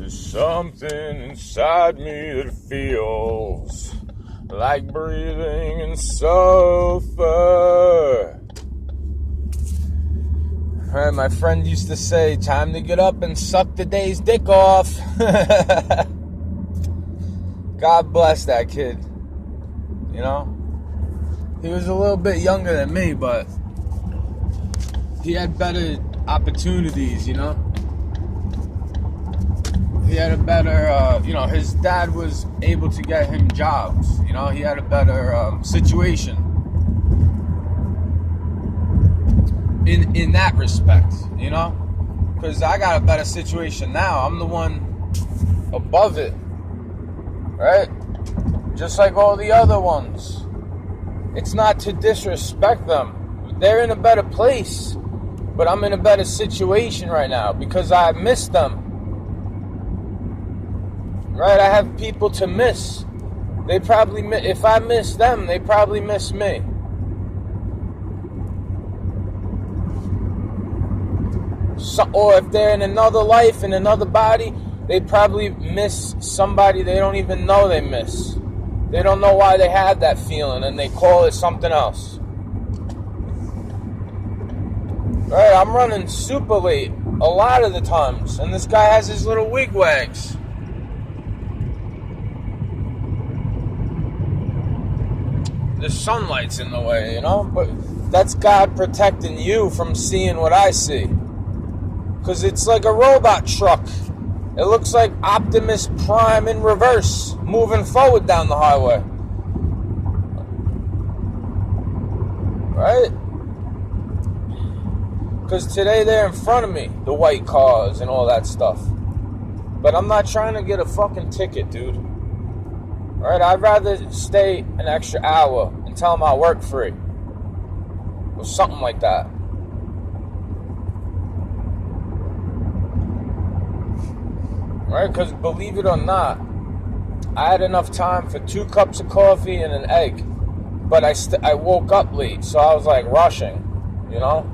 There's something inside me that feels like breathing in sulfur. Alright, my friend used to say, time to get up and suck the day's dick off. God bless that kid. You know? He was a little bit younger than me, but he had better opportunities, you know? He had a better, his dad was able to get him jobs. You know, he had a better situation in that respect, you know? Because I got a better situation now. I'm the one above it, right? Just like all the other ones. It's not to disrespect them. They're in a better place. But I'm in a better situation right now because I miss them. Right, I have people to miss. They probably, if I miss them, they probably miss me. So, or if they're in another life, in another body, they probably miss somebody they don't even know they miss. They don't know why they have that feeling, and they call it something else. Right, I'm running super late a lot of the times, and this guy has his little wigwags. The sunlight's in the way, you know? But that's God protecting you from seeing what I see. Because it's like a robot truck. It looks like Optimus Prime in reverse, moving forward down the highway. Right? Because today they're in front of me, the white cars and all that stuff. But I'm not trying to get a fucking ticket, dude. Alright, I'd rather stay an extra hour and tell them I'll work free. Or something like that. Right, because believe it or not, I had enough time for 2 cups of coffee and an egg. But I woke up late, so I was like rushing, you know?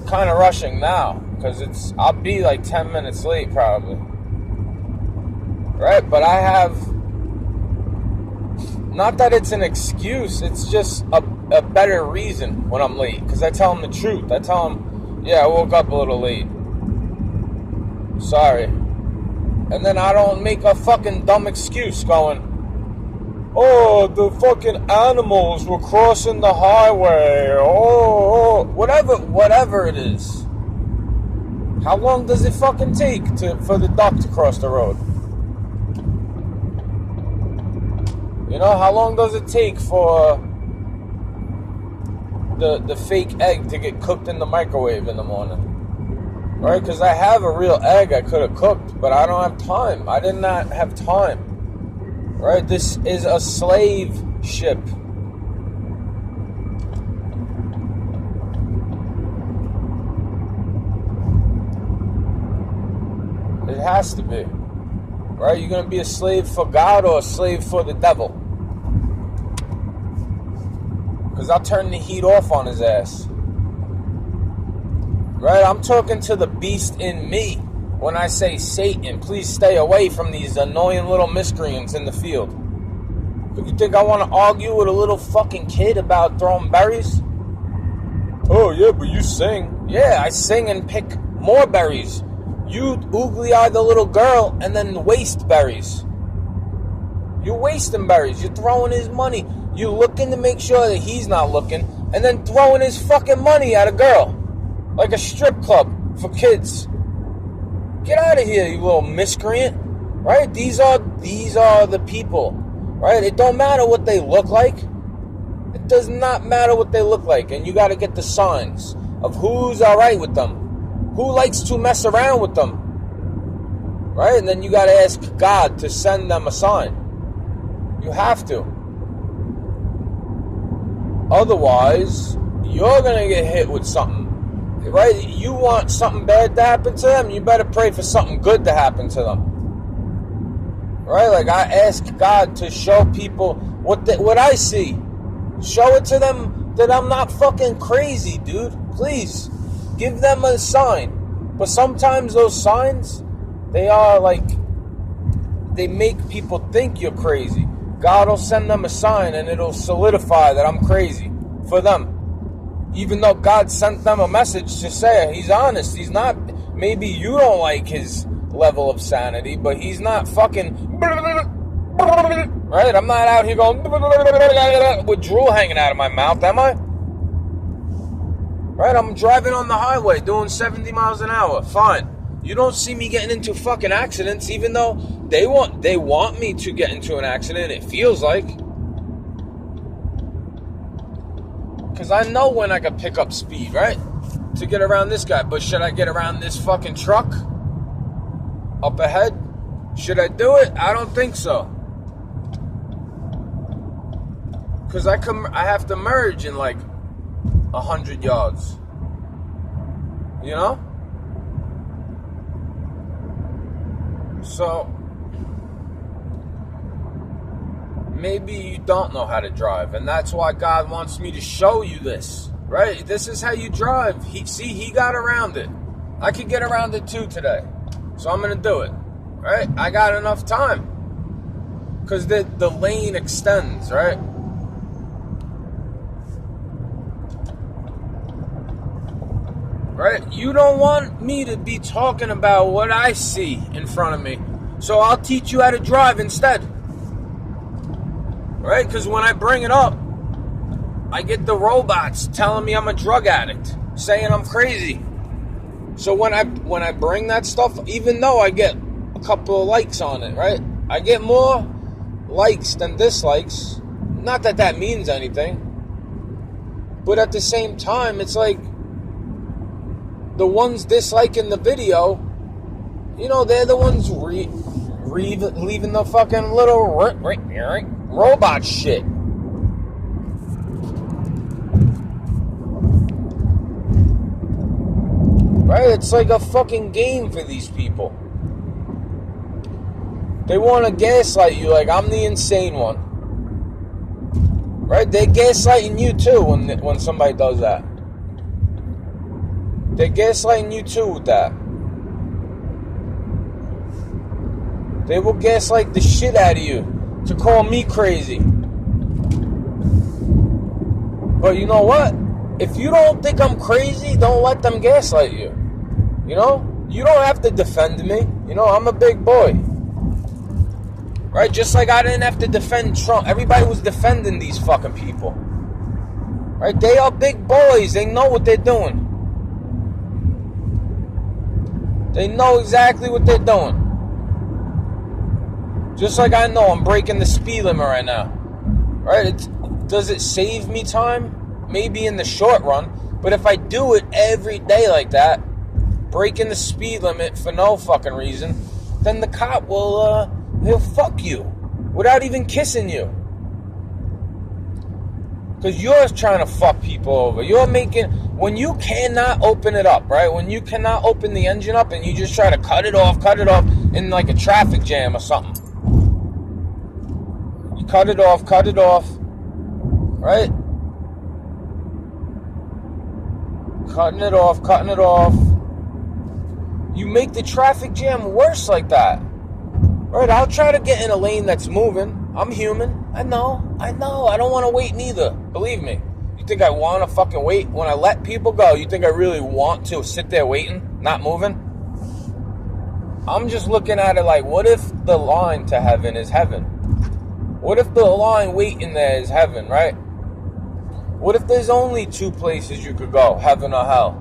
Kind of rushing now, because I'll be like 10 minutes late probably. Right, but I have... Not that it's an excuse, it's just a better reason when I'm late. Because I tell them the truth. I tell them, yeah, I woke up a little late. Sorry. And then I don't make a fucking dumb excuse going, oh, the fucking animals were crossing the highway. Oh, whatever it is. How long does it fucking take for the duck to cross the road? You know, how long does it take for the fake egg to get cooked in the microwave in the morning? Right? Because I have a real egg I could have cooked, but I don't have time. I did not have time. Right? This is a slave ship. It has to be. Right? You're going to be a slave for God or a slave for the devil? Because I'll turn the heat off on his ass. Right? I'm talking to the beast in me when I say Satan. Please stay away from these annoying little miscreants in the field. But you think I want to argue with a little fucking kid about throwing berries? Oh, yeah, but you sing. Yeah, I sing and pick more berries. You oogly-eye the little girl and then waste berries. You're wasting berries. You're throwing his money. You're looking to make sure that he's not looking and then throwing his fucking money at a girl. Like a strip club for kids. Get out of here, you little miscreant. Right? These are the people. Right? It don't matter what they look like. It does not matter what they look like. And you got to get the signs of who's alright with them. Who likes to mess around with them? Right? And then you got to ask God to send them a sign. You have to. Otherwise, you're going to get hit with something. Right? You want something bad to happen to them, you better pray for something good to happen to them. Right? Like I ask God to show people what I see. Show it to them that I'm not fucking crazy, dude. Please. Give them a sign. But sometimes those signs, They are like, they make people think you're crazy. God will send them a sign and it'll solidify that I'm crazy for them. Even though God sent them a message to say he's honest. He's not, maybe you don't like his level of sanity, but he's not fucking, right? I'm not out here going with drool hanging out of my mouth, am I? Right? I'm driving on the highway doing 70 miles an hour. Fine. You don't see me getting into fucking accidents, even though they want me to get into an accident, it feels like. Because I know when I can pick up speed, right? To get around this guy. But should I get around this fucking truck up ahead? Should I do it? I don't think so. Because I have to merge in like 100 yards. You know? So, maybe you don't know how to drive, and that's why God wants me to show you this, right? This is how you drive. He got around it. I could get around it too today, so I'm going to do it, right? I got enough time, because the lane extends, right? Right? You don't want me to be talking about what I see in front of me. So I'll teach you how to drive instead. Right? Because when I bring it up, I get the robots telling me I'm a drug addict, saying I'm crazy. So when I bring that stuff, even though I get a couple of likes on it, right? I get more likes than dislikes. Not that that means anything. But at the same time, it's like, the ones disliking the video, you know, they're the ones leaving the fucking little robot shit. Right? It's like a fucking game for these people. They want to gaslight you like I'm the insane one. Right? They're gaslighting you too when somebody does that. They're gaslighting you too with that. They will gaslight the shit out of you to call me crazy. But you know what? If you don't think I'm crazy, don't let them gaslight you. You know? You don't have to defend me. You know, I'm a big boy. Right? Just like I didn't have to defend Trump. Everybody was defending these fucking people. Right? They are big boys. They know what they're doing. They know exactly what they're doing. Just like I know I'm breaking the speed limit right now. Right? Does it save me time? Maybe in the short run. But if I do it every day like that, breaking the speed limit for no fucking reason, then the cop will, he'll fuck you without even kissing you. Because you're trying to fuck people over. You're making... When you cannot open it up, right? When you cannot open the engine up and you just try to cut it off in like a traffic jam or something. You cut it off, right? Cutting it off. You make the traffic jam worse like that. Right? I'll try to get in a lane that's moving. I'm human. I know. I don't want to wait neither. Believe me. You think I want to fucking wait? When I let people go, you think I really want to sit there waiting, not moving? I'm just looking at it like, what if the line to heaven is heaven? What if the line waiting there is heaven, right? What if there's only two places you could go, heaven or hell?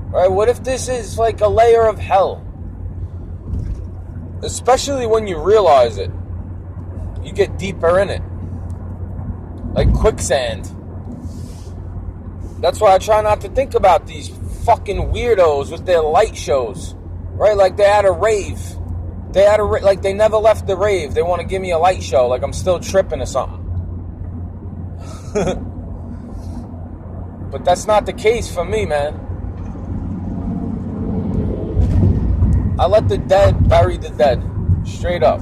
Right? What if this is like a layer of hell? Especially when you realize it. You get deeper in it. Like quicksand. That's why I try not to think about these fucking weirdos with their light shows. Right? Like they're at a rave. Like they never left the rave. They want to give me a light show like I'm still tripping or something. But that's not the case for me, man. I let the dead bury the dead. Straight up.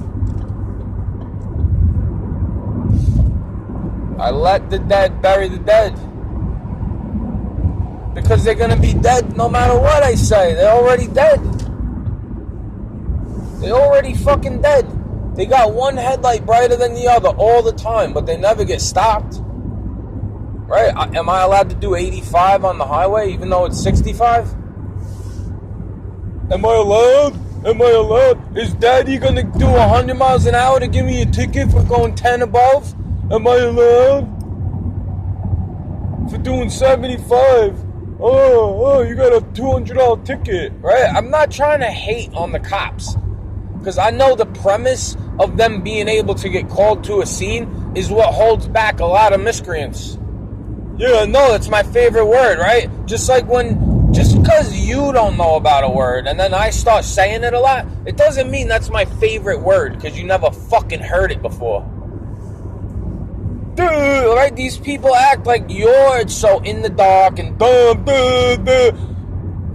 I let the dead bury the dead. Because they're going to be dead no matter what I say. They're already dead. They're already fucking dead. They got one headlight brighter than the other all the time, but they never get stopped. Right? Am I allowed to do 85 on the highway even though it's 65? Am I allowed? Am I allowed? Is Daddy gonna do 100 miles an hour to give me a ticket for going 10 above? Am I allowed? For doing 75? Oh, you got a $200 ticket, right? I'm not trying to hate on the cops, because I know the premise of them being able to get called to a scene is what holds back a lot of miscreants. Yeah, no, it's my favorite word, right? Just because you don't know about a word and then I start saying it a lot, it doesn't mean that's my favorite word because you never fucking heard it before. Dude, right? These people act like you're so in the dark and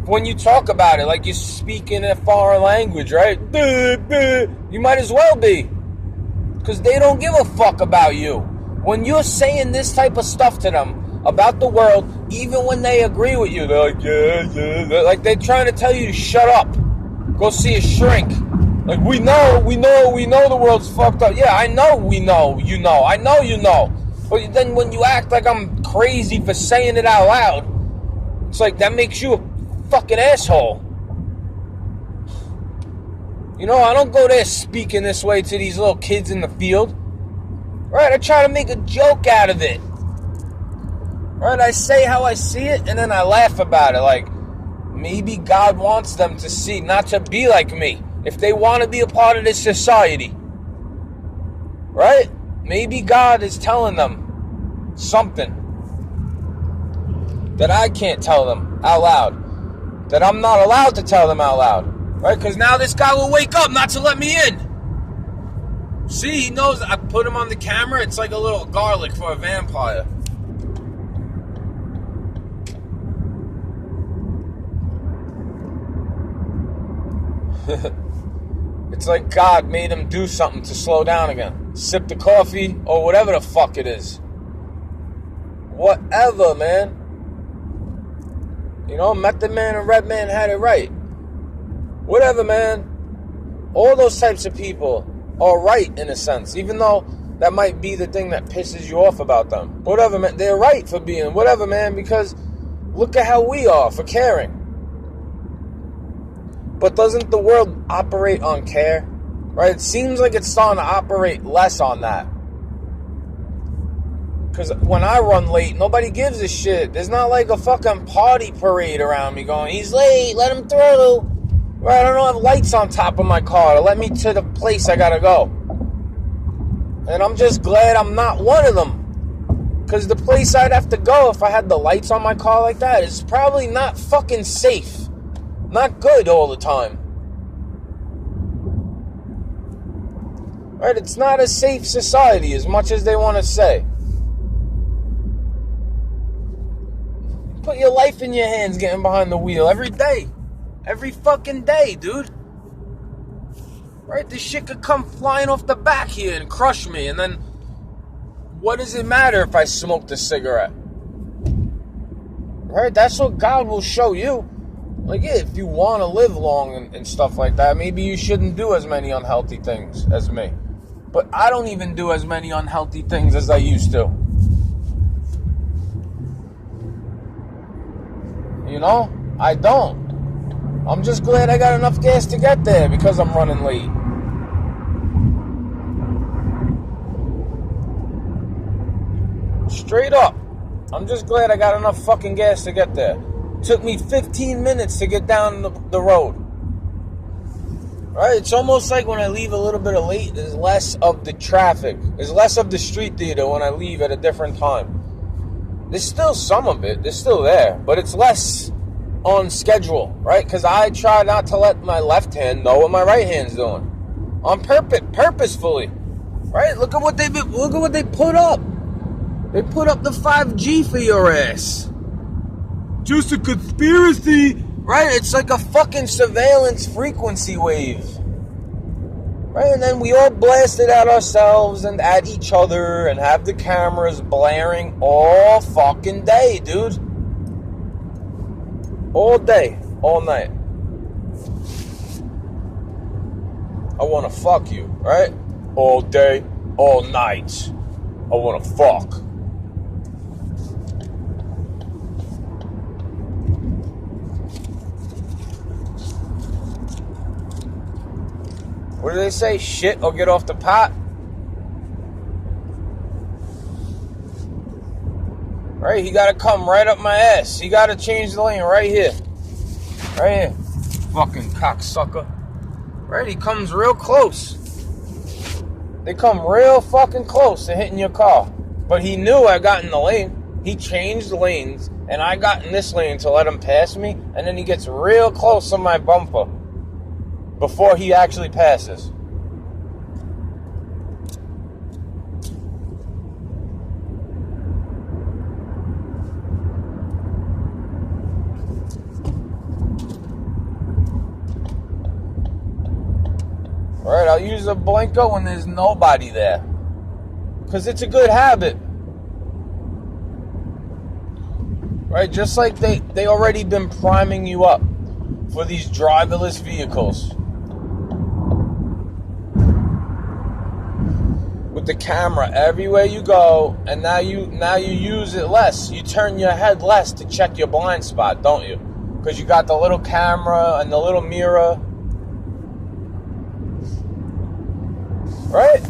when you talk about it, like you're speaking a foreign language, right? You might as well be, because they don't give a fuck about you. When you're saying this type of stuff to them about the world, even when they agree with you, they're like, yeah. They're like they're trying to tell you to shut up. Go see a shrink. Like, we know the world's fucked up. Yeah, I know we know, you know. I know you know. But then when you act like I'm crazy for saying it out loud, it's like that makes you a fucking asshole. You know, I don't go there speaking this way to these little kids in the field. Right, I try to make a joke out of it. Right, I say how I see it, and then I laugh about it. Like, maybe God wants them to see, not to be like me. If they want to be a part of this society. Right? Maybe God is telling them something that I can't tell them out loud. That I'm not allowed to tell them out loud. Right? Because now this guy will wake up not to let me in. See, he knows I put him on the camera. It's like a little garlic for a vampire. It's like God made him do something to slow down again. Sip the coffee or whatever the fuck it is. Whatever, man. You know, Method Man and Redman had it right. Whatever, man. All those types of people are right in a sense, even though that might be the thing that pisses you off about them. Whatever, man. They're right for being whatever, man, because look at how we are for caring. But doesn't the world operate on care? Right? It seems like it's starting to operate less on that. Because when I run late, nobody gives a shit. There's not like a fucking party parade around me going, he's late, let him through. Right? I don't have lights on top of my car to let me to the place I gotta go. And I'm just glad I'm not one of them. Because the place I'd have to go if I had the lights on my car like that is probably not fucking safe. Not good all the time. Right? It's not a safe society as much as they want to say. Put your life in your hands getting behind the wheel every day. Every fucking day, dude. Right? This shit could come flying off the back here and crush me. And then what does it matter if I smoked a cigarette? Right? That's what God will show you. Like, yeah, if you want to live long and stuff like that, maybe you shouldn't do as many unhealthy things as me. But I don't even do as many unhealthy things as I used to. You know? I don't. I'm just glad I got enough gas to get there because I'm running late. Straight up. I'm just glad I got enough fucking gas to get there. Took me 15 minutes to get down the road. Right? It's almost like when I leave a little bit of late, there's less of the traffic. There's less of the street theater when I leave at a different time. There's still some of it. There's still there. But it's less on schedule. Right? Because I try not to let my left hand know what my right hand's doing. On purposefully. Right? Look at what they put up. They put up the 5G for your ass. Just a conspiracy, right? It's like a fucking surveillance frequency wave, right? And then we all blast it at ourselves and at each other and have the cameras blaring all fucking day, dude. All day, all night. I want to fuck you, right? All day, all night. I want to fuck. What do they say? Shit or get off the pot? Right? He got to come right up my ass. He got to change the lane right here. Right here. Fucking cocksucker. Right? He comes real close. They come real fucking close to hitting your car. But he knew I got in the lane. He changed lanes. And I got in this lane to let him pass me. And then he gets real close to my bumper. Before he actually passes. Alright, I'll use a blinker when there's nobody there. Because it's a good habit. Right, just like they already been priming you up for these driverless vehicles. With the camera everywhere you go, and now you use it less. You turn your head less to check your blind spot, don't you? Because you got the little camera and the little mirror. Right?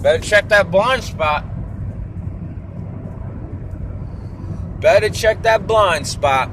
Better check that blind spot. Better check that blind spot.